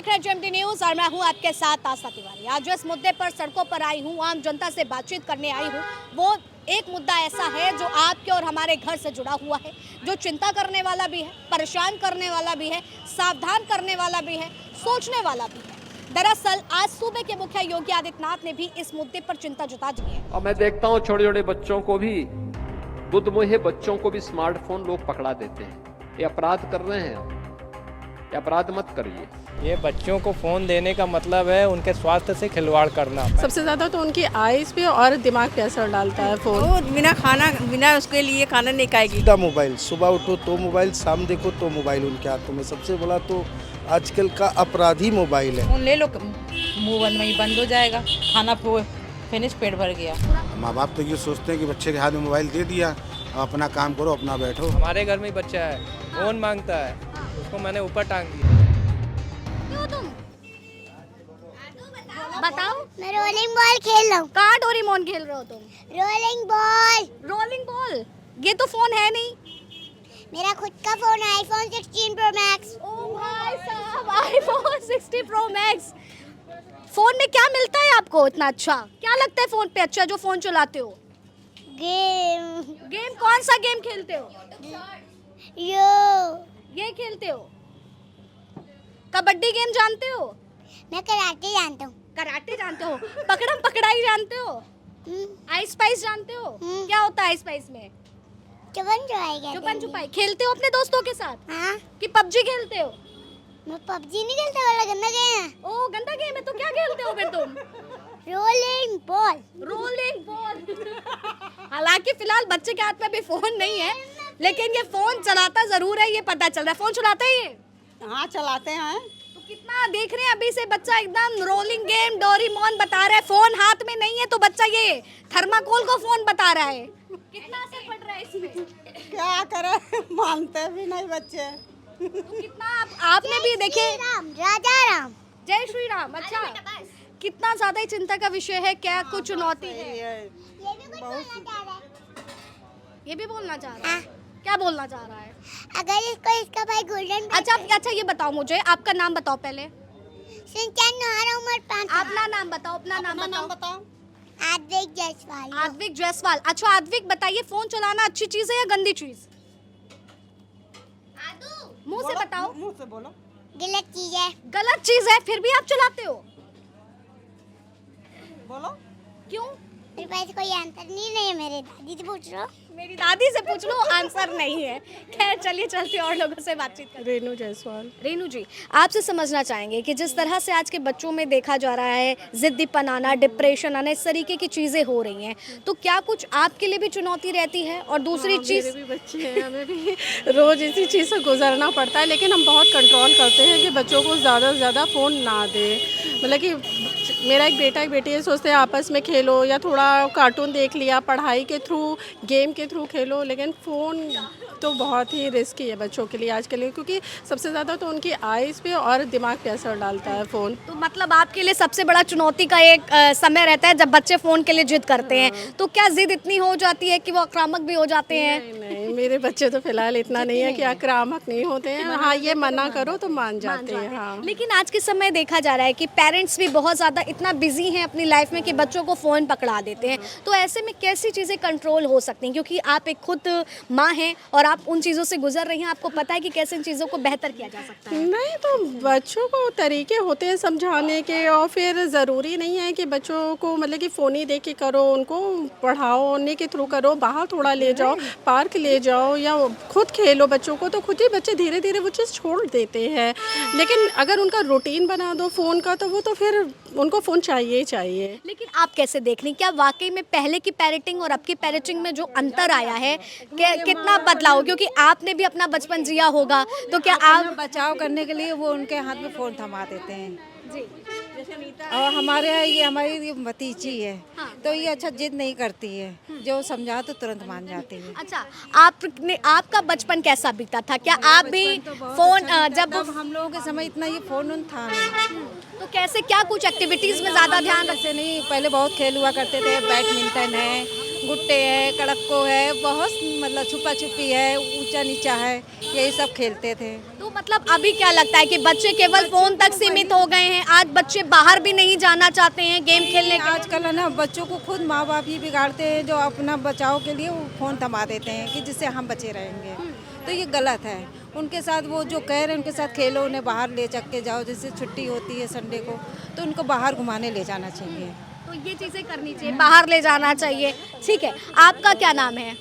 देख रहे हैं जेएमडी न्यूज और मैं हूं आपके साथ आस्था तिवारी। आज जो इस मुद्दे पर सड़कों पर आई हूं, आम जनता से बातचीत करने आई हूं, वो एक मुद्दा ऐसा है जो आपके और हमारे घर से जुड़ा हुआ है, जो चिंता करने वाला भी है, परेशान करने वाला भी है, सावधान करने वाला भी है, सोचने वाला भी है। दरअसल आज सूबे के मुखिया योगी आदित्यनाथ ने भी इस मुद्दे पर चिंता जता दी है। और मैं देखता हूँ छोटे छोटे बच्चों को भी, बुद्धमुहे बच्चों को भी स्मार्टफोन लोग पकड़ा देते हैं। ये अपराध कर रहे हैं, ये अपराध मत करिए। ये बच्चों को फ़ोन देने का मतलब है उनके स्वास्थ्य से खिलवाड़ करना। सबसे ज़्यादा तो उनकी आइज़ पे और दिमाग पे असर डालता है फ़ोन। वो बिना उसके लिए खाना नहीं खाएगी। सीधा मोबाइल, सुबह उठो तो मोबाइल, शाम देखो तो मोबाइल उनके हाथों में। सबसे बड़ा तो आजकल का अपराधी मोबाइल है। फोन ले लो, मुंह बंद वहीं बंद हो जाएगा, खाना फिनिश, पेट भर गया। माँ बाप तो ये सोचते हैं कि बच्चे के हाथ में मोबाइल दे दिया, अपना काम करो, अपना बैठो। हमारे घर में बच्चा है, फ़ोन मांगता है, उसको मैंने ऊपर टांग दिया। क्यों तुम बताओ? मैं रोलिंग बॉल खेल रहा हूँ। कहाँ डोरेमोन खेल रहे हो तुम? Rolling ball. Rolling ball? ये तो फोन है नहीं। मेरा खुद का फोन है, आईफोन 16 प्रो मैक्स। ओ भाई साहब, आईफोन 60 प्रो मैक्स। फोन में क्या मिलता है आपको इतना अच्छा? क्या लगता है फोन पे अच्छा जो फोन चलाते हो? गेम। गेम? कौन सा गेम खेलते हो? ये खेलते हो? कबड्डी गेम जानते हो? मैं कराटे जानता हूँ। कराटे जानते हो? पकड़म पकड़ाई जानते हो? आइस स्पाइस जानते हो? क्या होता है आइस स्पाइस में? छुपन छुपाई। छुपन छुपाई खेलते हो अपने दोस्तों के साथ? हाँ। कि पबजी खेलते हो? मैं पबजी नहीं खेलता, वाला गंदा गेम है। ओ गंदा गेम है, तो क्या खेलते हो फिर तुम? Rolling ball. Rolling ball. हालांकि फिलहाल बच्चे के हाथ में भी फोन नहीं है, लेकिन ये फोन चलाता जरूर है, ये पता चल रहा है। फोन चलाता है ये? हाँ, चलाते हैं। तो कितना देख रहे हैं अभी से बच्चा एकदम रोलिंग गेम, डोरेमोन बता रहा है। फोन हाथ में नहीं है तो बच्चा ये थर्माकोल को फोन बता रहा है। कितना असर पड़ रहा है इसमें? क्या करे, मानते भी नहीं बच्चे। तो कितना आपने भी देखे। राम, राजा राम। जय श्री राम। अच्छा, कितना ज्यादा ही चिंता का विषय है। क्या कुछ चुनौती है? ये भी कुछ बोलना चाह रहा है। ये भी बोलना चाह रहा है? क्या बोलना चाह रहा है? अगर इसको इसका भाई गोल्डन। अच्छा ये बताओ मुझे, आपका नाम बताओ पहले। सिंचन नोहरा, उम्र 5 साल। अपना नाम बताओ। अपना नाम बताओ। आद्विक जायसवाल। आद्विक जायसवाल। अच्छा आद्विक, बताइए फोन चलाना अच्छी चीज है या गंदी चीज? मुंह से बताओ। मुंह से बोलो। गलत चीज है। गलत चीज है, फिर भी आप चलाते हो? बोलो। क्यों? मेरे पास कोई आंसर नहीं है, मेरे दादी से पूछ लो। मेरी दादी से पूछ लो, आंसर नहीं है। खैर चलिए चलते और लोगों से बातचीत करते। रेनू जायसवाल। रेनू जी, आपसे समझना चाहेंगे कि जिस तरह से आज के बच्चों में देखा जा रहा है, जिद्दीपन आना, डिप्रेशन आना, इस तरीके की चीज़ें हो रही हैं, तो क्या कुछ आपके लिए भी चुनौती रहती है? और दूसरी चीज़, मेरे भी बच्चे हैं, हमें भी रोज़ इसी चीज़ से गुजरना पड़ता है, लेकिन हम बहुत कंट्रोल करते हैं कि बच्चों को ज़्यादा से ज़्यादा फ़ोन ना दें। मतलब कि मेरा एक बेटा एक बेटी ये सोचते हैं आपस में खेलो या थोड़ा कार्टून देख लिया, पढ़ाई के थ्रू, गेम के थ्रू खेलो, लेकिन फ़ोन तो बहुत ही रिस्की है बच्चों के लिए आज के लिए, क्योंकि सबसे ज़्यादा तो उनकी आइज़ पे और दिमाग पे असर डालता है फ़ोन। तो मतलब आपके लिए सबसे बड़ा चुनौती का एक समय रहता है जब बच्चे फ़ोन के लिए जिद करते हैं। तो क्या जिद इतनी हो जाती है कि वो आक्रामक भी हो जाते हैं? नहीं, मेरे बच्चे तो फिलहाल इतना नहीं है कि आक्रामक नहीं होते हैं। हाँ, ये मना करो तो मान जाते हैं। हाँ, लेकिन आज के समय देखा जा रहा है कि पेरेंट्स भी बहुत ज़्यादा इतना बिजी हैं अपनी लाइफ में कि बच्चों को फ़ोन पकड़ा देते हैं। तो ऐसे में कैसी चीज़ें कंट्रोल हो सकती हैं? क्योंकि आप एक खुद माँ हैं और आप उन चीज़ों से गुजर रही हैं, आपको पता है कि कैसे इन चीज़ों को बेहतर किया जा सकता है। नहीं तो बच्चों को तरीके होते हैं समझाने के, और फिर ज़रूरी नहीं है कि बच्चों को मतलब कि फ़ोन ही दे के करो, उनको पढ़ाओ, उन्हीं के थ्रू करो, बाहर थोड़ा ले जाओ, पार्क ले जाओ या खुद खेलो बच्चों को, तो खुद ही बच्चे धीरे धीरे वो चीज़ छोड़ देते हैं। लेकिन अगर उनका रूटीन बना दो फ़ोन का, तो वो तो फिर उनको फ़ोन चाहिए ही चाहिए। लेकिन आप कैसे देख रही हैं, क्या वाकई में पहले की पेरेंटिंग और अब की पेरेंटिंग में जो अंतर आया है, कितना बदलाव? क्योंकि आपने भी अपना बचपन जिया होगा, तो क्या आप बचाव करने के लिए वो उनके हाथ में फोन थमा देते हैं जी? और हमारी भतीजी है, तो ये अच्छा जिद नहीं करती है, जो समझा तो तुरंत मान जाती है। अच्छा, आपका बचपन कैसा बीता था? क्या आप भी फोन जब हम लोगों के समय इतना ये फोन उन था नहीं, तो कैसे क्या कुछ एक्टिविटीज में ज्यादा ध्यान रखते? ऐसे नहीं, पहले बहुत खेल हुआ करते थे, बैडमिंटन है, गुट्टे है, कड़क्को है, बहुत मतलब छुपा छुपी है, ऊंचा नीचा है, यही सब खेलते थे। तो मतलब अभी क्या लगता है कि बच्चे केवल फोन तक सीमित हो गए हैं? आज बच्चे बाहर भी नहीं जाना चाहते हैं गेम खेलने के लिए। आजकल है ना बच्चों को खुद माँ बाप ही बिगाड़ते हैं, जो अपना बचाव के लिए वो फ़ोन थमा देते हैं कि जिससे हम बचे रहेंगे। तो ये गलत है। उनके साथ वो जो कह रहे हैं उनके साथ खेलो, उन्हें बाहर ले चक के जाओ। जैसे छुट्टी होती है संडे को तो उनको बाहर घुमाने ले जाना चाहिए। तो ये चीज़ें करनी चाहिए, बाहर ले जाना चाहिए। ठीक है, आपका क्या नाम है?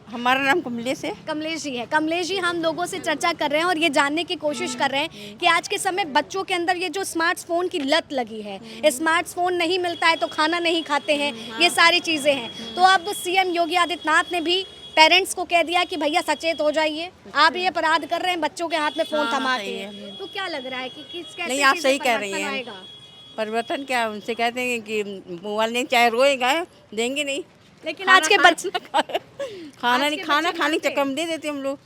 हमारा नाम कमलेश है। कमलेश जी है। कमलेश जी, हम लोगों से चर्चा कर रहे हैं और ये जानने की कोशिश कर रहे हैं कि आज के समय बच्चों के अंदर ये जो स्मार्टफोन की लत लगी है, स्मार्टफोन नहीं मिलता है तो खाना नहीं खाते हैं, ये सारी चीज़ें हैं। तो अब सीएम योगी आदित्यनाथ ने भी पेरेंट्स को कह दिया कि भैया सचेत हो जाइए, आप ये अपराध कर रहे हैं, बच्चों के हाथ में फ़ोन थमाते हैं। तो क्या लग रहा है कि कैसे नहीं, आप सही कह रही हैं। परिवर्तन क्या, उनसे कहते हैं कि मोबाइल नहीं, चाहे रोएगा देंगे नहीं। लेकिन आज के बच्चे खाना नहीं, खाना खाने के चक्कर में दे देते हम लोग।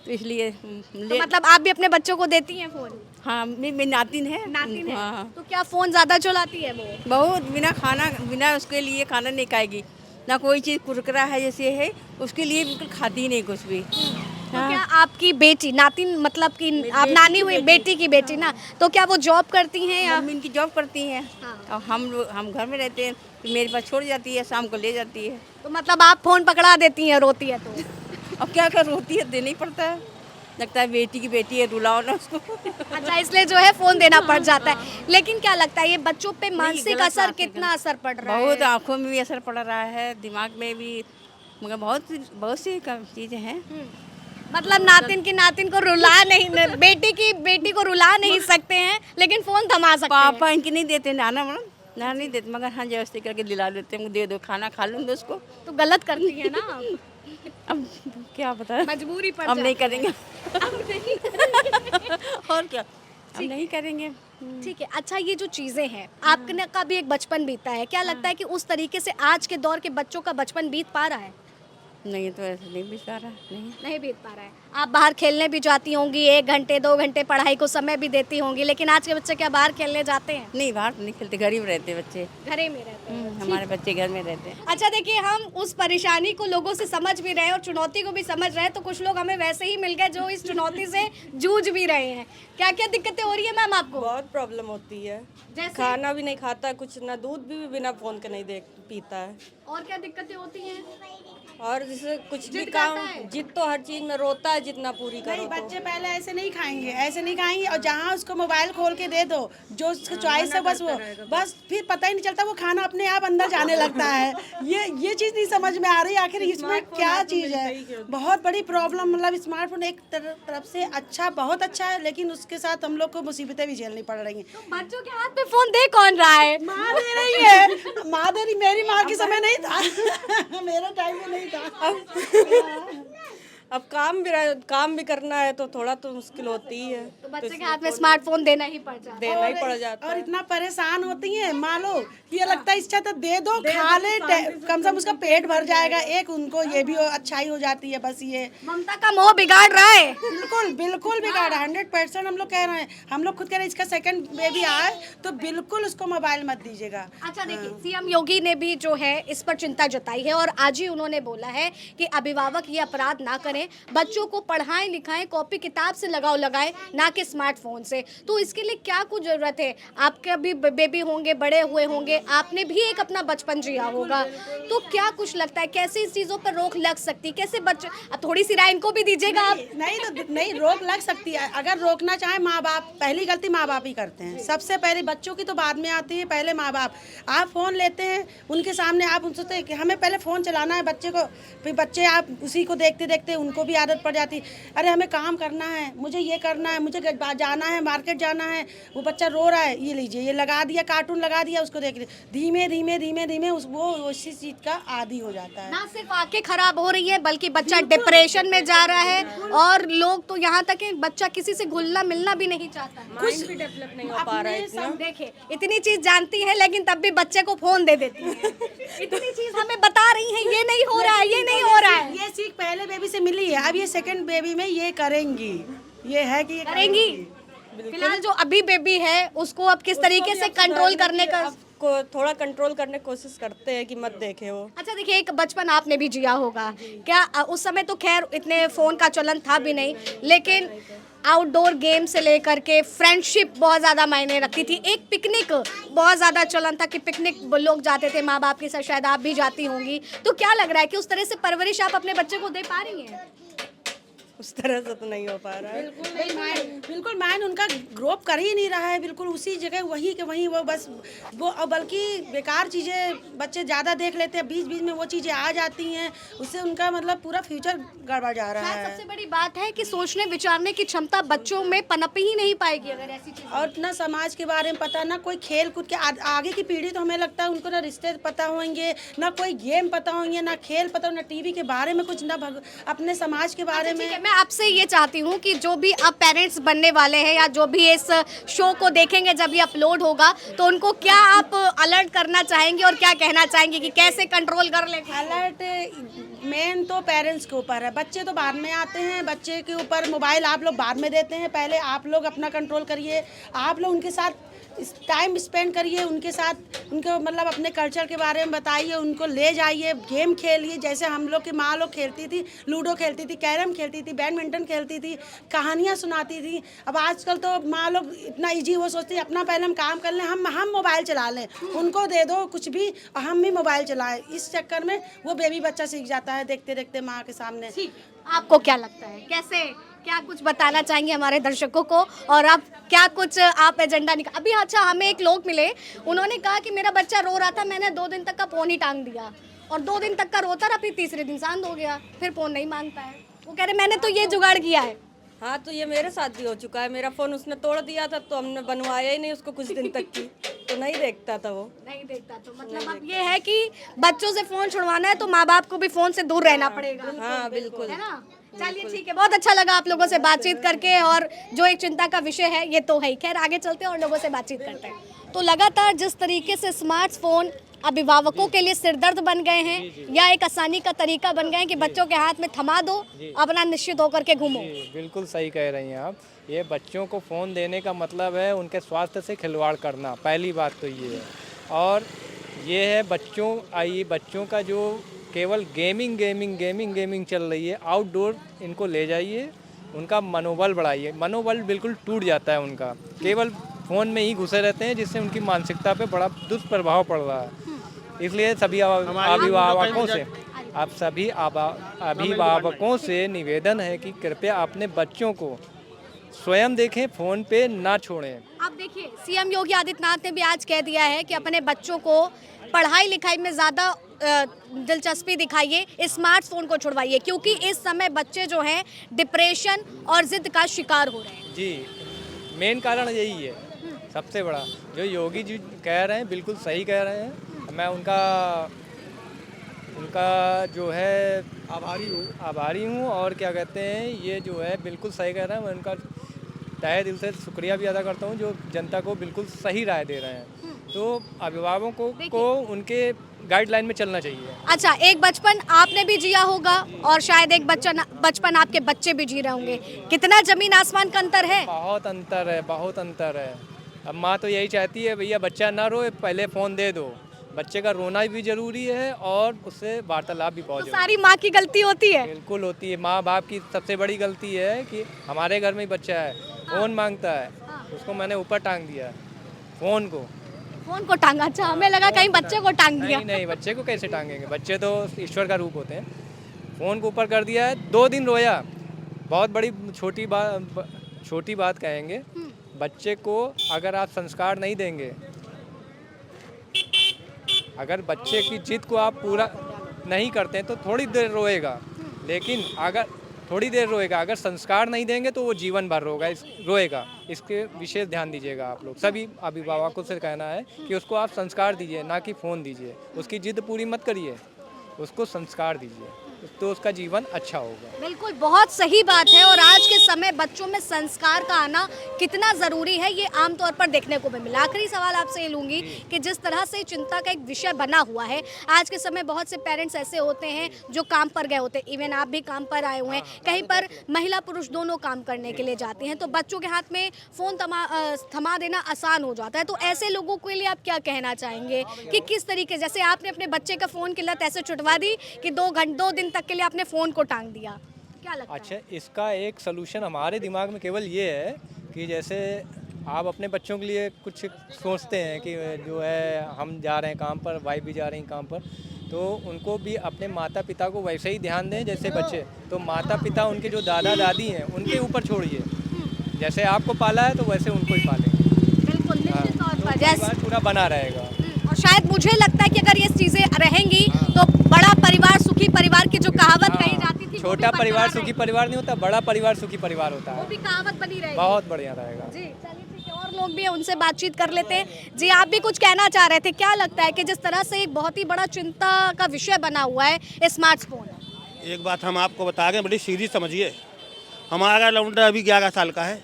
तो इसलिए तो मतलब आप भी अपने बच्चों को देती हैं फ़ोन? हाँ, मेरी नातिन है। नातिन है। हाँ। तो क्या फ़ोन ज़्यादा चलाती है वो? बहुत, बिना उसके लिए खाना नहीं खाएगी। ना कोई चीज़ कुरकुरा है जैसे है, उसके लिए बिल्कुल खाती नहीं कुछ भी। तो क्या आपकी बेटी, नातिन मतलब कि आप नानी हुई, बेटी की बेटी ना, तो क्या वो जॉब करती हैं या? मम्मी इनकी जॉब करती हैं। हाँ। और हम घर में रहते हैं, तो मेरे पास छोड़ जाती है, शाम को ले जाती है। तो मतलब आप फ़ोन पकड़ा देती हैं रोती है तो? अब क्या कर, रोती है, देना ही पड़ता है। लगता है बेटी की बेटी है, रुलाओ ना उसको। अच्छा, इसलिए जो है फ़ोन देना पड़ जाता है। लेकिन क्या लगता है ये बच्चों पे मानसिक असर, कितना असर पड़ रहा है? बहुत आँखों में भी असर पड़ रहा है, दिमाग में भी, मगर बहुत सी चीज़ें हैं। मतलब नातिन को रुला नहीं, बेटी को रुला नहीं सकते हैं, लेकिन फ़ोन थमा सकते हैं। पापा इनके नहीं देते, नाना नहीं देते, मगर हाँ जबरदस्ती करके दिला देते हैं, दे दो खाना खा लूँगा उसको। तो गलत करती है ना आप? अब क्या बताएं, मजबूरी पड़ अब नहीं जाती है। करेंगे। अब नहीं और क्या, अब नहीं करेंगे। ठीक है। अच्छा, ये जो चीज़ें हैं, आपने का भी एक बचपन बीता है, क्या लगता है कि उस तरीके से आज के दौर के बच्चों का बचपन बीत पा रहा है? नहीं, तो ऐसा नहीं बीत पा रहा, नहीं बीत पा रहा है। आप बाहर खेलने भी जाती होंगी, 1 घंटे 2 घंटे पढ़ाई को समय भी देती होंगी, लेकिन आज के बच्चे क्या बाहर खेलने जाते हैं? नहीं, बाहर तो नहीं खेलते, घर ही में रहते बच्चे। घर ही में रहते हैं। हमारे बच्चे घर में रहते हैं। अच्छा, देखिए, हम उस परेशानी को लोगों से समझ भी रहे हैं और चुनौती को भी समझ रहे हैं, तो कुछ लोग हमें वैसे ही मिल गए जो इस चुनौती से जूझ भी रहे हैं। क्या क्या दिक्कतें हो रही है मैम आपको? बहुत प्रॉब्लम होती है। जैसे? खाना भी नहीं खाता, कुछ ना, दूध भी बिना फोन के नहीं पीता है। और क्या दिक्कतें होती हैं? और जैसे कुछ भी जिद काम, करता है? जिद तो हर चीज में रोता है, जितना पूरी करो नहीं, तो। बच्चे पहले ऐसे नहीं खाएंगे और जहाँ उसको मोबाइल खोल के दे दो, जो उसका चॉइस है बस फिर पता ही नहीं चलता, वो खाना अपने आप अंदर जाने लगता है। ये चीज़ नहीं समझ में आ रही आखिर इसमें क्या चीज़ है। बहुत बड़ी प्रॉब्लम, मतलब स्मार्टफोन एक तरफ से अच्छा, बहुत अच्छा है, लेकिन उसके साथ हम लोग को मुसीबतें भी झेलनी पड़ रही हैं। तो बच्चों के हाथ में फोन दे कौन रहा है? माँ दे रही है, माँ दे रही। मेरी माँ के समय नहीं था, मेरे टाइम में नहीं था। अब काम भी करना है तो थोड़ा तो मुश्किल होती ही है। तो बच्चे के हाथ में स्मार्टफोन देना ही पड़ जाता है। और इतना परेशान होती हैं माँ लोग, ये लगता है इच्छा तो दे दो, खा ले, कम से कम उसका पेट भर जाएगा। एक उनको ये भी अच्छाई हो जाती है, बस ये ममता का मोह बिगाड़ रहा है। बिल्कुल बिगाड़ रहा है, 100% हम लोग कह रहे हैं। हम लोग खुद कह रहे हैं इसका सेकंड बेबी आए तो बिल्कुल उसको मोबाइल मत दीजिएगा। अच्छा, देखिए, सीएम योगी ने भी जो है इस पर चिंता जताई है और आज ही उन्होंने बोला है कि अभिभावक ये अपराध ना करें, बच्चों को पढ़ाएं लिखाएं, कॉपी किताब से लगाएं, ना कि स्मार्टफोन से। तो इसके लिए क्या कुछ जरूरत है? आपके भी बेबी होंगे, बड़े हुए होंगे, आपने भी एक अपना बचपन जिया होगा, तो क्या कुछ लगता है कैसे इस चीज़ों पर रोक लग सकती है? कैसे बच्चे, थोड़ी सी राय इनको भी दीजिएगा आप। नहीं, रोक लग सकती है। अगर रोकना चाहे माँ बाप, पहली गलती माँ बाप ही करते हैं। सबसे पहले बच्चों की तो बाद में आती है, पहले माँ बाप। आप फ़ोन लेते हैं उनके सामने, आप उनसे सोचते हैं कि हमें पहले फ़ोन चलाना है बच्चे को, फिर बच्चे आप उसी को देखते देखते उनको भी आदत पड़ जाती। अरे हमें काम करना है, मुझे ये करना है, मुझे जाना है, मार्केट जाना है, वो बच्चा रो रहा है, ये लीजिए, ये लगा दिया, कार्टून लगा दिया, उसको देख लिया। धीमे धीमे वो उसी चीज़ का आदी हो जाता है। ना सिर्फ आंखें खराब हो रही है, बल्कि बच्चा डिप्रेशन में जा रहा है और लोग तो यहाँ तक कि बच्चा किसी से घुलना मिलना भी नहीं चाहता है। कुछ भी डेवलप नहीं हो पा रहा है। देखिए, इतनी चीज जानती है लेकिन तब भी बच्चे को फोन दे देती है। इतनी चीज हमें बता रही है, ये नहीं हो रहा है, ये नहीं हो रहा है। ये सीख पहले बेबी से मिली है, अब ये सेकंड बेबी में ये करेंगी। ये है कि ये करेंगी। फिलहाल जो अभी बेबी है उसको अब किस तरीके से कंट्रोल करने का, को थोड़ा कंट्रोल करने की कोशिश करते हैं कि मत देखे वो। अच्छा, देखिए, एक बचपन आपने भी जिया होगा, क्या उस समय तो खैर इतने फ़ोन का चलन था भी नहीं, लेकिन आउटडोर गेम से लेकर के फ्रेंडशिप बहुत ज़्यादा मायने रखती थी। एक पिकनिक बहुत ज़्यादा चलन था कि पिकनिक लोग जाते थे माँ बाप के साथ, शायद आप भी जाती होंगी। तो क्या लग रहा है कि उस तरह से परवरिश आप अपने बच्चे को दे पा रही हैं? उस तरह से तो नहीं हो पा रहा है। बिल्कुल माइंड उनका ग्रो अप कर ही नहीं रहा है, बिल्कुल उसी जगह वहीं के वहीं वो बस वो, और बल्कि बेकार चीज़ें बच्चे ज़्यादा देख लेते हैं, बीच बीच में वो चीज़ें आ जाती हैं, उससे उनका मतलब पूरा फ्यूचर गड़बड़ जा रहा है। सबसे बड़ी बात है कि सोचने विचारने की क्षमता बच्चों में पनप ही नहीं पाएगी अगर ऐसी चीज़। और ना समाज के बारे में पता, ना कोई खेल कूद के आगे की पीढ़ी तो हमें लगता है उनको ना रिश्ते पता होंगे, ना कोई गेम पता होंगे, ना खेल पता हो, ना टीवी के बारे में कुछ, ना अपने समाज के बारे में। मैं आपसे ये चाहती हूँ कि जो भी अब पेरेंट्स बनने वाले हैं या जो भी इस शो को देखेंगे जब ये अपलोड होगा, तो उनको क्या आप अलर्ट करना चाहेंगे और क्या कहना चाहेंगे कि कैसे कंट्रोल कर ले? अलर्ट मेन तो पेरेंट्स के ऊपर है, बच्चे तो बाद में आते हैं, बच्चे के ऊपर मोबाइल आप लोग बाद में देते हैं, पहले आप लोग अपना कंट्रोल करिए, आप लोग उनके साथ टाइम स्पेंड करिए, उनके साथ उनको मतलब अपने कल्चर के बारे में बताइए, उनको ले जाइए, गेम खेलिए, जैसे हम लोग की माँ लोग खेलती थी, लूडो खेलती थी, कैरम खेलती थी, बैडमिंटन खेलती थी, कहानियाँ सुनाती थी। अब आजकल तो माँ लोग इतना ईजी वो सोचती है अपना पहले हम काम कर लें, हम मोबाइल चला लें, उनको दे दो कुछ भी और हम भी मोबाइल चलाएं। इस चक्कर में वो बेबी बच्चा सीख जाता है देखते देखते माँ के सामने। आपको क्या लगता है, कैसे क्या कुछ बताना चाहेंगे हमारे दर्शकों को, और अब क्या कुछ आप एजेंडा निकाल? अभी अच्छा हमें एक लोग मिले, उन्होंने कहा कि मेरा बच्चा रो रहा था, मैंने 2 दिन तक का फ़ोन ही टांग दिया और 2 दिन तक का रोता रहा, फिर तीसरे दिन शांत हो गया, फिर फ़ोन नहीं मांगता है। वो कह रहे मैंने तो ये जुगाड़ किया है। हाँ, तो ये मेरे साथ भी हो चुका है। मेरा फ़ोन उसने तोड़ दिया था तो हमने बनवाया ही नहीं उसको कुछ दिन तक की, तो नहीं देखता था वो। नहीं देखता तो मतलब अब ये है कि बच्चों से फ़ोन छुड़वाना है तो माँ बाप को भी फ़ोन से दूर रहना पड़ेगा। हाँ बिल्कुल, है ना? चलिए ठीक है, बहुत अच्छा लगा आप लोगों से बातचीत करके, और जो एक चिंता का विषय है ये तो है ही। खैर आगे चलते हैं और लोगों से बातचीत करते हैं। तो लगातार जिस तरीके से स्मार्टफोन अभिभावकों के लिए सिरदर्द बन गए हैं या एक आसानी का तरीका बन गए हैं कि बच्चों के हाथ में थमा दो, अपना निश्चित होकर के घूमो। बिल्कुल सही कह रही हैं आप। ये बच्चों को फ़ोन देने का मतलब है उनके स्वास्थ्य से खिलवाड़ करना, पहली बात तो ये है। और ये है बच्चों का जो केवल गेमिंग चल रही है, आउटडोर इनको ले जाइए, उनका मनोबल बढ़ाइए। मनोबल बिल्कुल टूट जाता है उनका, केवल फ़ोन में ही घुसे रहते हैं, जिससे उनकी मानसिकता पे बड़ा दुष्प्रभाव पड़ रहा है। इसलिए सभी अभिभावकों से निवेदन है कि कृपया अपने बच्चों को स्वयं देखें, फ़ोन पे ना छोड़ें। अब देखिए, सीएम योगी आदित्यनाथ ने भी आज कह दिया है कि अपने बच्चों को पढ़ाई लिखाई में ज़्यादा दिलचस्पी दिखाइए, स्मार्टफोन को छुड़वाइए, क्योंकि इस समय बच्चे जो हैं डिप्रेशन और जिद का शिकार हो रहे हैं। जी, मेन कारण यही है सबसे बड़ा, जो योगी जी कह रहे हैं बिल्कुल सही कह रहे हैं। मैं उनका जो है आभारी हूँ और क्या कहते हैं, ये जो है बिल्कुल सही कह रहे हैं। मैं उनका तहे दिल से शुक्रिया भी अदा करता हूँ, जो जनता को बिल्कुल सही राय दे रहे हैं। तो अभिभावकों को उनके गाइडलाइन में चलना चाहिए। अच्छा, एक बचपन आपने भी जिया होगा और शायद एक बचपन आपके बच्चे भी जी रहे होंगे, कितना जमीन आसमान का अंतर है। बहुत अंतर है। अब माँ तो यही चाहती है भैया बच्चा ना रोए, पहले फ़ोन दे दो। बच्चे का रोना भी जरूरी है और उससे वार्तालाप भी बहुत जरूरी है। सारी माँ की गलती होती है। बिल्कुल होती है, माँ बाप की सबसे बड़ी गलती है कि हमारे घर में ही बच्चा है, फ़ोन मांगता है, उसको मैंने ऊपर टांग दिया फ़ोन को टांगा। अच्छा, हमें लगा कहीं बच्चे को टांग दिया। नहीं, बच्चे को कैसे टांगेंगे, बच्चे तो ईश्वर का रूप होते हैं। फ़ोन को ऊपर कर दिया है, 2 दिन रोया, बहुत बड़ी छोटी बात कहेंगे। बच्चे को अगर आप संस्कार नहीं देंगे, अगर बच्चे की जिद को आप पूरा नहीं करते हैं तो थोड़ी देर रोएगा, लेकिन अगर संस्कार नहीं देंगे तो वो जीवन भर रोएगा। इसके विशेष ध्यान दीजिएगा आप लोग। सभी अभिभावकों से कहना है कि उसको आप संस्कार दीजिए, ना कि फ़ोन दीजिए। उसकी जिद पूरी मत करिए, उसको संस्कार दीजिए, तो उसका जीवन अच्छा होगा। बिल्कुल, बहुत सही बात है। और आज के समय बच्चों में संस्कार का आना कितना ज़रूरी है, ये आमतौर पर देखने को भी मिला। आखिरी सवाल आपसे ये लूँगी कि जिस तरह से चिंता का एक विषय बना हुआ है, आज के समय बहुत से पेरेंट्स ऐसे होते हैं जो काम पर गए होते हैं, इवन आप भी काम पर आए हुए हैं, कहीं पर महिला पुरुष दोनों काम करने के लिए जाते हैं, तो बच्चों के हाथ में फ़ोन थमा देना आसान हो जाता है। तो ऐसे लोगों के लिए आप क्या कहना चाहेंगे कि किस तरीके, जैसे आपने अपने बच्चे का फ़ोन की लत ऐसे छुटवा दी कि 2 दिन तक के लिए आपने फ़ोन को टांग दिया, क्या लगता है? अच्छा, इसका एक सलूशन हमारे दिमाग में केवल ये है कि जैसे आप अपने बच्चों के लिए कुछ सोचते हैं कि जो है हम जा रहे हैं काम पर, वाइफ भी जा रही हैं काम पर, तो उनको भी अपने माता पिता को वैसे ही ध्यान दें जैसे बच्चे। तो माता पिता उनके जो दादा दादी हैं उनके ऊपर छोड़िए, जैसे आपको पाला है तो वैसे उनको ही पालेंगे। बिल्कुल निश्चित तौर पर परिवार पूरा बना रहेगा। और शायद मुझे लगता है कि अगर ये चीजें रहेंगी तो बड़ा परिवार सुखी परिवार की जो कहावत कही जाती थी, छोटा परिवार सुखी परिवार नहीं होता, बड़ा परिवार सुखी परिवार होता वो है। भी कहावत बनी रहेगी। बहुत बढ़िया रहेगा। जी चलिए ठीक है, और लोग भी हैं, उनसे बातचीत कर लेते हैं। जी आप भी कुछ कहना चाह रहे थे, क्या लगता है कि जिस तरह से एक बहुत ही बड़ा चिंता का विषय बना हुआ है स्मार्टफोन? एक बात हम आपको बता रहे हैं, बड़ी सीरियस समझिए। हमारा लौंडा अभी 11 साल का है,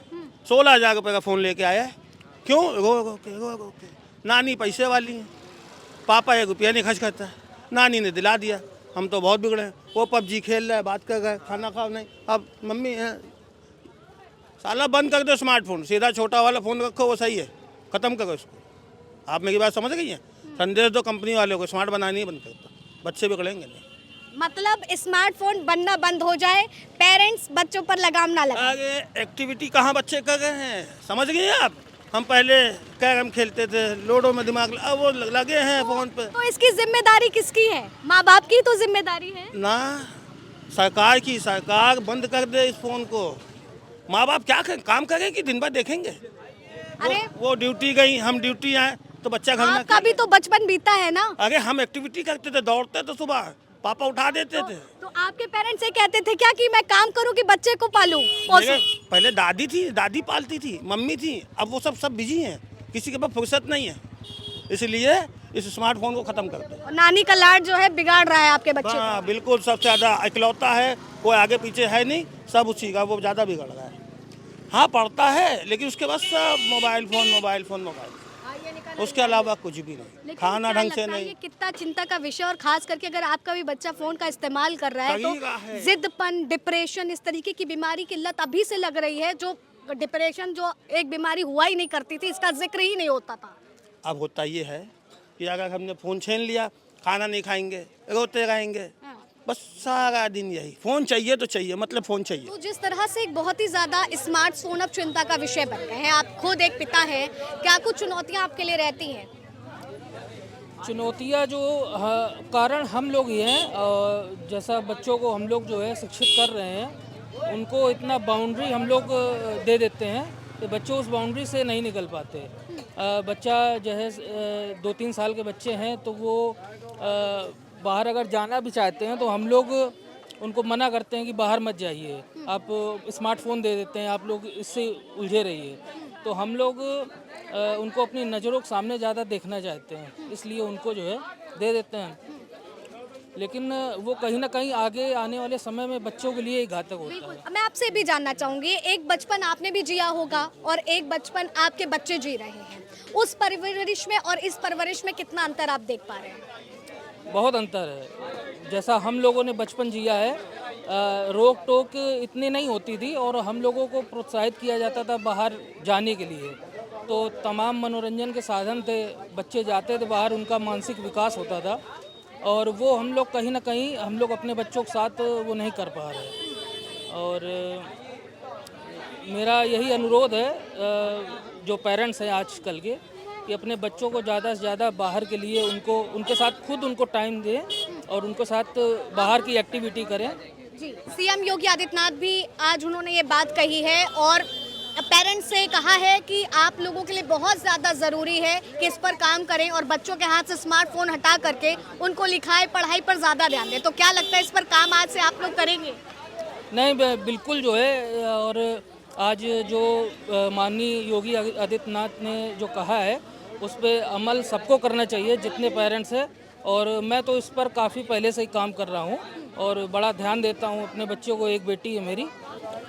16,000 रुपये का फ़ोन लेके आया है। क्यों? रो के नानी पैसे वाली है, पापा 1 रुपया नहीं खर्च करता है, नानी ने दिला दिया। हम तो बहुत बिगड़े हैं। वो पबजी खेल रहा है, बात कर रहा है, खाना खा नहीं। अब मम्मी है, साला बंद कर दो स्मार्टफोन, सीधा छोटा वाला फ़ोन रखो, वो सही है, ख़त्म करो इसको। आप मेरी बात समझ गई हैं? संदेश दो कंपनी वालों को, स्मार्ट बनाना नहीं बंद करता, बच्चे बिगड़ेंगे नहीं। मतलब स्मार्टफोन बनना बंद हो जाए, पेरेंट्स बच्चों पर लगाम ना लगाए। आगे एक्टिविटी कहाँ बच्चे कर रहे हैं, समझ गए आप? हम पहले कैरम खेलते थे, लूडो में दिमाग, अब वो लगे हैं फोन पे। तो इसकी जिम्मेदारी किसकी है? माँ बाप की तो जिम्मेदारी है ना, सरकार की। सरकार बंद कर दे इस फोन को। माँ बाप क्या काम करें कि दिन भर देखेंगे? अरे वो ड्यूटी गई, हम ड्यूटी आए, तो बच्चा घर में। आपका भी तो बचपन बीता है ना। अरे हम एक्टिविटी करते थे, दौड़ते थे, सुबह पापा उठा देते थे। तो आपके पेरेंट्स ये कहते थे क्या कि मैं काम करूं कि बच्चे को पालूं पोसूं? पहले दादी थी, दादी पालती थी, मम्मी थी, अब वो सब बिजी हैं, किसी के पास फुर्सत नहीं है। इसलिए इस स्मार्टफोन को खत्म कर दो। नानी का लाड जो है बिगाड़ रहा है आपके बच्चे हाँ बिल्कुल, सबसे ज़्यादा इकलौता है, कोई आगे पीछे है नहीं, सब उसी का, वो ज़्यादा बिगड़ रहा है। हाँ पढ़ता है, लेकिन उसके बाद सब mobile phone mobile phone mobile, उसके अलावा कुछ भी नहीं, खाना ढंग से नहीं। ये कितना चिंता का विषय, और खास करके अगर आपका भी बच्चा फोन का इस्तेमाल कर रहा है तो जिद्दपन, डिप्रेशन, इस तरीके की बीमारी की लत अभी से लग रही है। जो डिप्रेशन जो एक बीमारी हुआ ही नहीं करती थी, इसका जिक्र ही नहीं होता था। अब होता ये है कि अगर हमने फ़ोन छीन लिया, खाना नहीं खाएंगे, रोते रहेंगे, बस सारा दिन यही फ़ोन चाहिए तो चाहिए, मतलब फ़ोन चाहिए। तो जिस तरह से एक बहुत ही ज़्यादा स्मार्टफोन अब चिंता का विषय बन गए हैं, आप खुद एक पिता हैं, क्या कुछ चुनौतियां आपके लिए रहती हैं? चुनौतियां जो कारण हम लोग ही हैं, जैसा बच्चों को हम लोग जो है शिक्षित कर रहे हैं, उनको इतना बाउंड्री हम लोग दे देते हैं कि बच्चे उस बाउंड्री से नहीं निकल पाते। बच्चा जो है 2-3 साल के बच्चे हैं, तो वो बाहर अगर जाना भी चाहते हैं तो हम लोग उनको मना करते हैं कि बाहर मत जाइए, आप स्मार्टफोन दे देते हैं, आप लोग इससे उलझे रहिए। तो हम लोग उनको अपनी नज़रों के सामने ज़्यादा देखना चाहते हैं, इसलिए उनको जो है दे देते हैं। लेकिन वो कहीं ना कहीं आगे आने वाले समय में बच्चों के लिए ही घातक होता है। मैं आपसे भी जानना चाहूँगी, एक बचपन आपने भी जिया होगा और एक बचपन आपके बच्चे जी रहे हैं, उस परवरिश में और इस परवरिश में कितना अंतर आप देख पा रहे हैं? बहुत अंतर है। जैसा हम लोगों ने बचपन जिया है, रोक टोक इतनी नहीं होती थी और हम लोगों को प्रोत्साहित किया जाता था बाहर जाने के लिए, तो तमाम मनोरंजन के साधन थे, बच्चे जाते थे बाहर, उनका मानसिक विकास होता था, और वो हम लोग कहीं ना कहीं हम लोग अपने बच्चों के साथ वो नहीं कर पा रहे। और मेरा यही अनुरोध है जो पेरेंट्स हैं आजकल के, कि अपने बच्चों को ज़्यादा से ज़्यादा बाहर के लिए उनके साथ खुद उनको टाइम दें और उनके साथ बाहर की एक्टिविटी करें। जी, सीएम योगी आदित्यनाथ भी आज उन्होंने ये बात कही है और पेरेंट्स से कहा है कि आप लोगों के लिए बहुत ज़्यादा ज़रूरी है कि इस पर काम करें और बच्चों के हाथ से स्मार्टफोन हटा करके उनको लिखाई पढ़ाई पर ज़्यादा ध्यान दें। तो क्या लगता है इस पर काम आज से आप लोग करेंगे? नहीं, बिल्कुल जो है, और आज जो माननीय योगी आदित्यनाथ ने जो कहा है उस पर अमल सबको करना चाहिए, जितने पेरेंट्स हैं, और मैं तो इस पर काफ़ी पहले से ही काम कर रहा हूँ और बड़ा ध्यान देता हूँ अपने बच्चों को। एक बेटी है मेरी,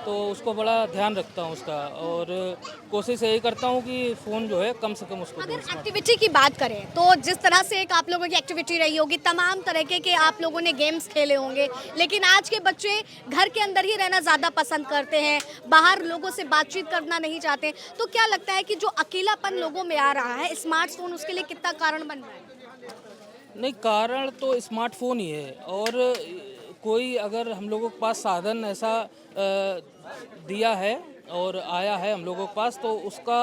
तो उसको बड़ा ध्यान रखता हूँ उसका, और कोशिश यही करता हूँ कि फ़ोन जो है कम से कम उसको। अगर एक्टिविटी की बात करें तो जिस तरह से एक आप लोगों की एक्टिविटी रही होगी, तमाम तरह के आप लोगों ने गेम्स खेले होंगे, लेकिन आज के बच्चे घर के अंदर ही रहना ज़्यादा पसंद करते हैं, बाहर लोगों से बातचीत करना नहीं चाहते। तो क्या लगता है कि जो अकेलापन लोगों में आ रहा है, स्मार्टफोन उसके लिए कितना कारण बन रहा है? नहीं, कारण तो स्मार्टफोन ही है, और कोई अगर हम लोगों के पास साधन ऐसा दिया है और आया है हम लोगों के पास, तो उसका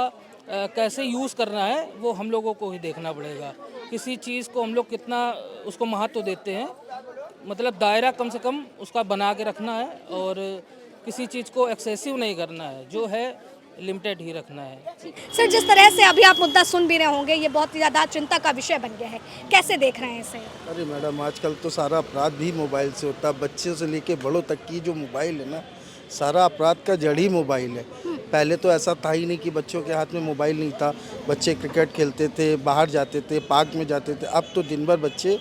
कैसे यूज़ करना है वो हम लोगों को ही देखना पड़ेगा। किसी चीज़ को हम लोग कितना उसको महत्व देते हैं, मतलब दायरा कम से कम उसका बना के रखना है और किसी चीज़ को एक्सेसिव नहीं करना है, जो है लिमिटेड ही रखना है। सर, जिस तरह से अभी आप मुद्दा सुन भी रहे होंगे, ये बहुत ही ज़्यादा चिंता का विषय बन गया है, कैसे देख रहे हैं इसे? अरे मैडम, आजकल तो सारा अपराध भी मोबाइल से होता है। बच्चे से लेके बड़ों तक की जो मोबाइल है ना, सारा अपराध का जड़ ही मोबाइल है। पहले तो ऐसा था ही नहीं कि बच्चों के हाथ में मोबाइल नहीं था। बच्चे क्रिकेट खेलते थे, बाहर जाते थे, पार्क में जाते थे। अब तो दिन भर बच्चे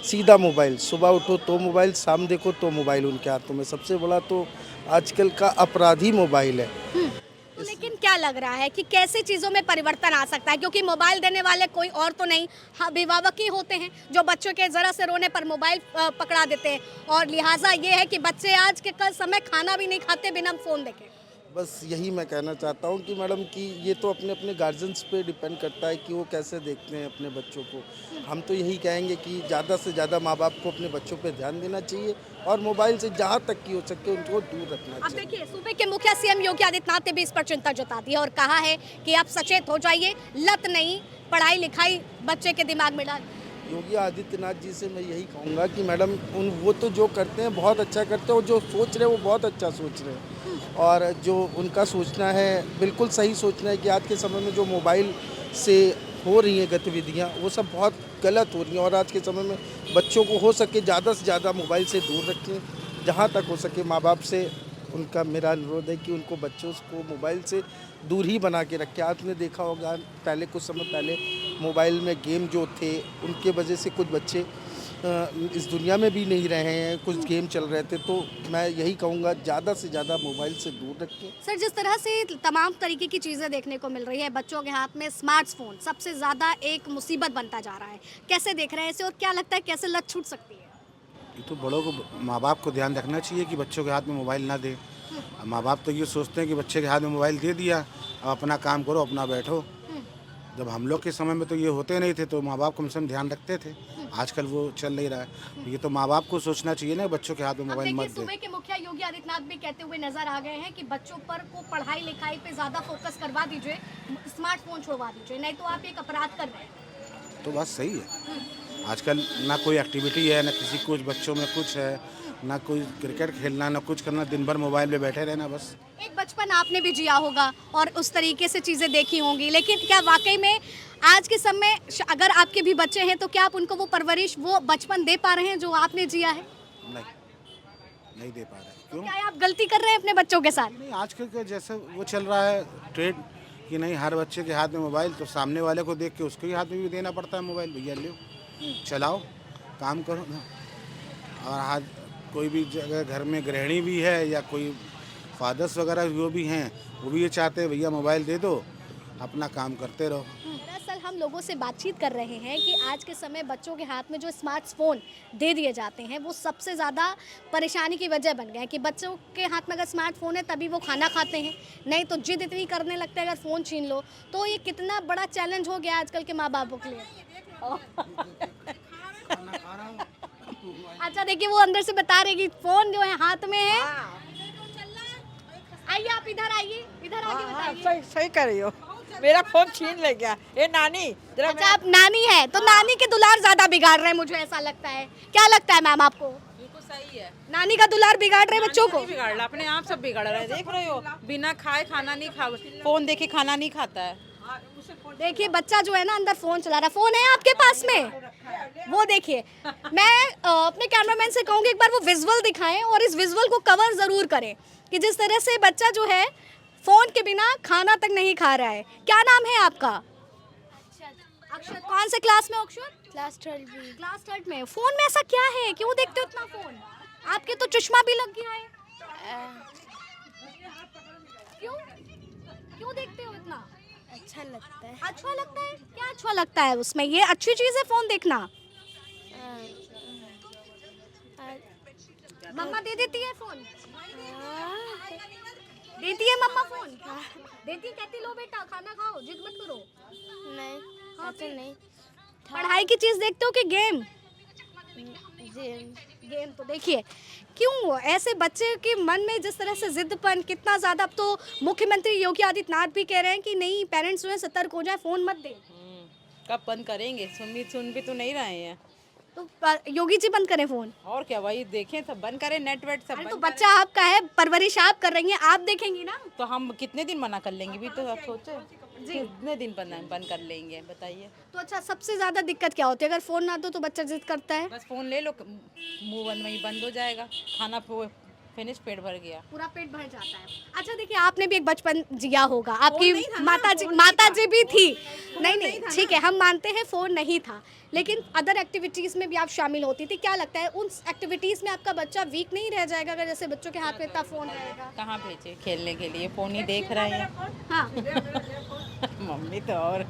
सीधा मोबाइल, सुबह उठो तो मोबाइल, शाम देखो तो मोबाइल उनके हाथों में। सबसे बड़ा तो आजकल का अपराधी मोबाइल है। लेकिन क्या लग रहा है कि कैसे चीज़ों में परिवर्तन आ सकता है, क्योंकि मोबाइल देने वाले कोई और तो नहीं, अभिभावक ही होते हैं जो बच्चों के ज़रा से रोने पर मोबाइल पकड़ा देते हैं, और लिहाजा ये है कि बच्चे आज के कल समय खाना भी नहीं खाते बिना फ़ोन देखे। बस यही मैं कहना चाहता हूँ कि मैडम कि ये तो अपने अपने गार्जियंस पे डिपेंड करता है कि वो कैसे देखते हैं अपने बच्चों को। हम तो यही कहेंगे कि ज़्यादा से ज़्यादा माँ बाप को अपने बच्चों पे ध्यान देना चाहिए और मोबाइल से जहाँ तक की हो सके उनको दूर रखना अब चाहिए। देखिए, सूबे के मुखिया सीएम योगी आदित्यनाथ ने भी इस पर चिंता जता दी है और कहा है कि आप सचेत हो जाइए, लत नहीं, पढ़ाई लिखाई बच्चे के दिमाग में डाल। योगी आदित्यनाथ जी से मैं यही कहूँगा कि मैडम वो तो जो करते हैं बहुत अच्छा करते हैं, और जो सोच रहे हैं वो बहुत अच्छा सोच रहे हैं, और जो उनका सोचना है बिल्कुल सही सोचना है कि आज के समय में जो मोबाइल से हो रही हैं गतिविधियाँ वो सब बहुत गलत हो रही हैं। और आज के समय में बच्चों को हो सके ज़्यादा से ज़्यादा मोबाइल से दूर रखें। जहाँ तक हो सके माँ बाप से उनका मेरा अनुरोध है कि उनको बच्चों को मोबाइल से दूर ही बना के रखें। आपने देखा होगा पहले कुछ समय पहले मोबाइल में गेम जो थे उनके वजह से कुछ बच्चे इस दुनिया में भी नहीं रहे हैं, कुछ गेम चल रहे थे। तो मैं यही कहूँगा ज़्यादा से ज़्यादा मोबाइल से दूर रखें। सर, जिस तरह से तमाम तरीके की चीज़ें देखने को मिल रही है, बच्चों के हाथ में स्मार्टफोन सबसे ज़्यादा एक मुसीबत बनता जा रहा है, कैसे देख रहे हैं इसे और क्या लगता है कैसे लत छूट सकती है? ये तो बड़ों को, माँ बाप को ध्यान रखना चाहिए कि बच्चों के हाथ में मोबाइल ना दे। माँ बाप तो ये सोचते हैं कि बच्चे के हाथ में मोबाइल दे दिया, अब अपना काम करो, अपना बैठो। जब हम लोग के समय में तो ये होते नहीं थे, तो माँ बाप कम से कम ध्यान रखते थे। आजकल वो चल नहीं रहा है। ये तो माँ बाप को सोचना चाहिए ना, बच्चों के हाथ में मोबाइल मत दे। सूबे के मुखिया योगी आदित्यनाथ भी कहते हुए नजर आ गए हैं कि बच्चों पर को पढ़ाई लिखाई पे ज्यादा फोकस करवा दीजिए, स्मार्टफोन छोड़वा दीजिए, नहीं तो आप एक अपराध कर रहे हैं। तो बात सही है। आजकल ना कोई एक्टिविटी है, ना किसी कुछ बच्चों में कुछ है, ना कोई क्रिकेट खेलना, ना कुछ करना, दिन भर मोबाइल में बैठे रहना बस। एक बचपन आपने भी जिया होगा और उस तरीके से चीज़ें देखी होंगी, लेकिन क्या वाकई में आज के समय अगर आपके भी बच्चे हैं तो क्या आप उनको वो परवरिश, वो बचपन दे पा रहे हैं जो आपने जिया है? नहीं दे पा रहे। क्यों? क्या आप गलती कर रहे हैं अपने बच्चों के साथ? नहीं, आजकल का जैसे वो चल रहा है ट्रेंड कि नहीं हर बच्चे के हाथ में मोबाइल, तो सामने वाले को देख के उसके ही हाथ में भी देना पड़ता है मोबाइल। भैया लो, चलाओ, काम करो ना। और आज कोई भी जगह घर में गृहिणी भी है या कोई फादर्स वगैरह वो भी हैं, वो भी ये चाहते हैं भैया मोबाइल दे दो, अपना काम करते रहो। दरअसल हम लोगों से बातचीत कर रहे हैं कि आज के समय बच्चों के हाथ में जो स्मार्टफोन दे दिए जाते हैं वो सबसे ज़्यादा परेशानी की वजह बन गए हैं कि बच्चों के हाथ में अगर स्मार्टफोन है तभी वो खाना खाते हैं, नहीं तो जिद इतनी करने लगते हैं अगर फ़ोन छीन लो। तो ये कितना बड़ा चैलेंज हो गया आजकल के माँ बापों के लिए। अच्छा देखिए, वो अंदर से बता रहे कि फ़ोन जो है हाथ में है। आइए आप इधर आइए, इधर आके बताइए। सही कर रही हो, मेरा फोन छीन ले गया। ये नानी अच्छा, आप नानी है तो नानी के दुलार ज्यादा बिगाड़ रहे हैं, मुझे ऐसा लगता है। क्या लगता है मैम आपको? बिल्कुल सही है, नानी का दुलार बिगाड़ रहे बच्चों को? बिगाड़ रहा, अपने आप सब बिगाड़ रहा है। देख रहे हो, बिना खाए खाना नहीं खा, फोन देखे खाना नहीं खाता है। देखिए बच्चा जो है ना अंदर फोन चला रहा है। फोन है आपके पास में? वो देखिए, मैं अपने कैमरामैन से कहूँगी एक बार वो विजुअल दिखाएं और इस विजुअल को कवर जरूर करें कि जिस तरह से बच्चा जो है फोन के बिना खाना तक नहीं खा रहा है। क्या नाम है आपका? अक्षर। कौन से क्लास में अक्षर? क्लास 12 क्लास 3 में। फोन में ऐसा क्या है, क्यों देखते हो इतना फोन? आपके तो चश्मा भी लग गया है। क्यों क्यों देखते हो इतना? अच्छा लगता है। अच्छा लगता है? क्या अच्छा लगता है उसमें? ये अच्छी चीज है फोन देखना? मम्मा दे देती है फोन? देती है मम्मा फोन? देती, कहती लो बेटा खाना खाओ, जिद मत करो। नहीं, हाँ, ऐसे नहीं। पढ़ाई की चीज देखते हो कि गेम? गेम तो देखिए क्यों ऐसे बच्चे के मन में जिस तरह से जिद्दपन कितना ज़्यादा। अब तो मुख्यमंत्री योगी आदित्यनाथ भी कह रहे हैं कि नहीं, पेरेंट्स जो है सतर्क हो जाए, फ़ोन मत दें। कब बंद करेंगे? सुन भी तो नहीं रहे हैं। तो योगी जी बंद करें फ़ोन? और क्या भाई, देखें सब बंद करें, नेटवर्क सब अरे बंद तो करें। बच्चा आपका है, परवरिश आप कर रही हैं, आप देखेंगी ना। तो हम कितने दिन मना कर लेंगे भी, तो आप सोचे कितने दिन बंद कर लेंगे बताइए। तो अच्छा, सबसे ज़्यादा दिक्कत क्या होती है? अगर फ़ोन ना दो तो बच्चा जिद करता है। बस फ़ोन ले लो, मुंह बंद वहीं बंद हो जाएगा, खाना फिनिश, पेट भर गया, पूरा पेट भर जाता है। अच्छा देखिए, आपने भी एक बचपन जिया होगा, आपकी नहीं था ना, माता जी भी थी। नहीं ठीक है, हम मानते हैं फ़ोन नहीं था, लेकिन अदर एक्टिविटीज़ में भी आप शामिल होती थी। क्या लगता है उन एक्टिविटीज़ में आपका बच्चा वीक नहीं रह जाएगा अगर जैसे बच्चों के हाथ में इतना फ़ोन रहेगा? कहाँ भेजे खेलने के लिए, फ़ोन ही देख रहे हैं। हाँ मम्मी तो और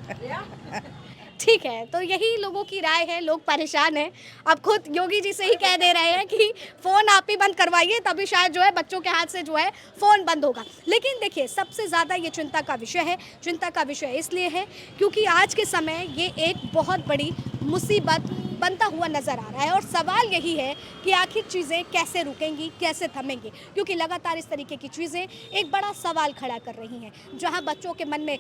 ठीक है, तो यही लोगों की राय है, लोग परेशान हैं। अब खुद योगी जी से ही कह दे रहे हैं कि फ़ोन आप ही बंद करवाइए, तभी शायद जो है बच्चों के हाथ से जो है फ़ोन बंद होगा। लेकिन देखिए, सबसे ज़्यादा ये चिंता का विषय है। चिंता का विषय इसलिए है क्योंकि आज के समय ये एक बहुत बड़ी मुसीबत बनता हुआ नज़र आ रहा है, और सवाल यही है कि आखिर चीज़ें कैसे रुकेंगी, कैसे थमेंगी, क्योंकि लगातार इस तरीके की चीज़ें एक बड़ा सवाल खड़ा कर रही हैं। जहां बच्चों के मन में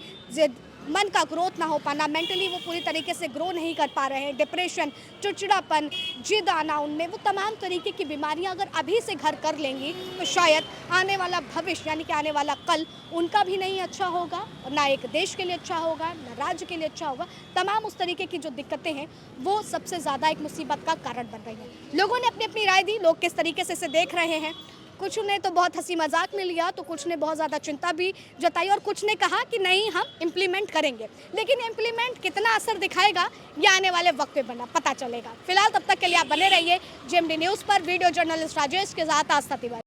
मन का ग्रोथ ना हो पाना, मेंटली वो पूरी तरीके से ग्रो नहीं कर पा रहे हैं, डिप्रेशन, चिड़चिड़ापन, जिद आना उनमें, वो तमाम तरीके की बीमारियां अगर अभी से घर कर लेंगी तो शायद आने वाला भविष्य यानी कि आने वाला कल उनका भी नहीं अच्छा होगा, ना एक देश के लिए अच्छा होगा, ना राज्य के लिए अच्छा होगा। तमाम उस तरीके की जो दिक्कतें हैं वो सबसे ज़्यादा एक मुसीबत का कारण बन रही हैं। लोगों ने अपनी अपनी राय दी, लोग किस तरीके से इसे देख रहे हैं। कुछ ने तो बहुत हंसी मजाक में लिया, तो कुछ ने बहुत ज़्यादा चिंता भी जताई, और कुछ ने कहा कि नहीं, हम इम्प्लीमेंट करेंगे। लेकिन इम्प्लीमेंट कितना असर दिखाएगा ये आने वाले वक्त पे पता चलेगा। फिलहाल तब तक के लिए आप बने रहिए GMD न्यूज़ पर। वीडियो जर्नलिस्ट राजेश के साथ आस्था तिवारी।